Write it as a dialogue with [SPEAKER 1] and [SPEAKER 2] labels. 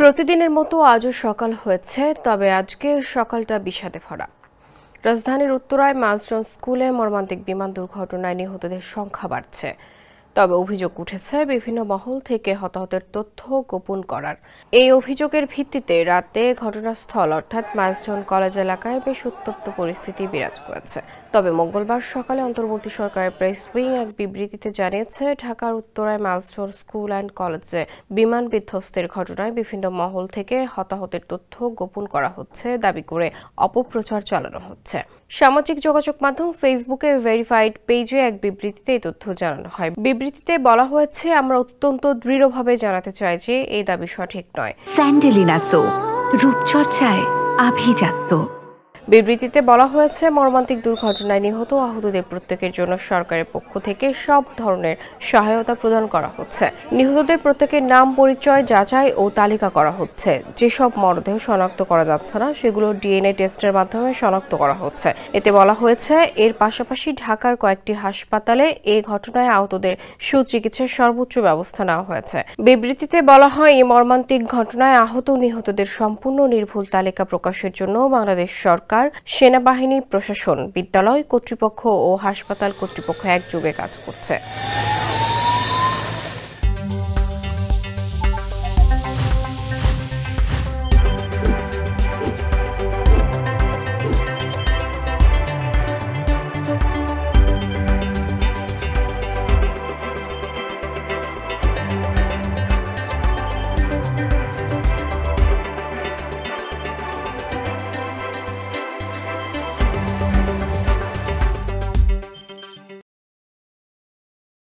[SPEAKER 1] প্রতিদিনের মতো আজও সকাল হয়েছে, তবে আজকের সকালটা বিষাদে ভরা। রাজধানীর উত্তরায় মাইলস্টোন স্কুলে মর্মান্তিক বিমান দুর্ঘটনায় নিহতদের সংখ্যা বাড়ছে। তবে অভিযোগ উঠেছে বিভিন্ন মহল থেকে হতাহতের তথ্য গোপন করার। এই অভিযোগের ভিত্তিতে রাতে ঘটনাস্থল অর্থাৎ মাইলস্টোন কলেজ এলাকায় বেশ উত্তপ্ত পরিস্থিতি বিরাজ করেছে। তবে মঙ্গলবার সকালে অন্তর্বর্তী সরকারের প্রেস উইং এক বিবৃতিতে জানিয়েছে, ঢাকার উত্তরায় মাইলস্টোন স্কুল অ্যান্ড কলেজে বিমান বিধ্বস্তের ঘটনায় বিভিন্ন মহল থেকে হতাহতের তথ্য গোপন করা হচ্ছে দাবি করে অপপ্রচার চালানো হচ্ছে। সামাজিক যোগাযোগ মাধ্যম ফেসবুকে ভেরিফাইড পেজে এক বিবৃতিতে এই তথ্য জানানো হয়। বিবৃতিতে বলা হয়েছে, আমরা অত্যন্ত দৃঢ়ভাবে জানাতে চাই যে এই দাবি সঠিক নয়।
[SPEAKER 2] স্যান্ডেলিনা সো, রূপচর্চায় আভিজাত্য।
[SPEAKER 1] বিবৃতিতে বলা হয়েছে, মর্মান্তিক দুর্ঘটনায় নিহত ও আহতদের প্রত্যেকের জন্য সরকারের পক্ষ থেকে সব ধরনের সহায়তা প্রদান করা হচ্ছে। নিহতদের প্রত্যেকের নাম, পরিচয় যাচাই ও তালিকা করা হচ্ছে। যেসব মরদেহ শনাক্ত করা যাচ্ছে না সেগুলো ডিএনএ টেস্টের মাধ্যমে শনাক্ত করা হচ্ছে। এতে বলা হয়েছে, এর পাশাপাশি ঢাকার কয়েকটি হাসপাতালে এই ঘটনায় আহতদের সুচিকিৎসার সর্বোচ্চ ব্যবস্থা নেওয়া হয়েছে। বিবৃতিতে বলা হয়, এই মর্মান্তিক ঘটনায় আহত নিহতদের সম্পূর্ণ নির্ভুল তালিকা প্রকাশের জন্য বাংলাদেশ সরকার, সেনাবাহিনী, প্রশাসন, বিদ্যালয় কর্তৃপক্ষ ও হাসপাতাল কর্তৃপক্ষ একযোগে কাজ করছে।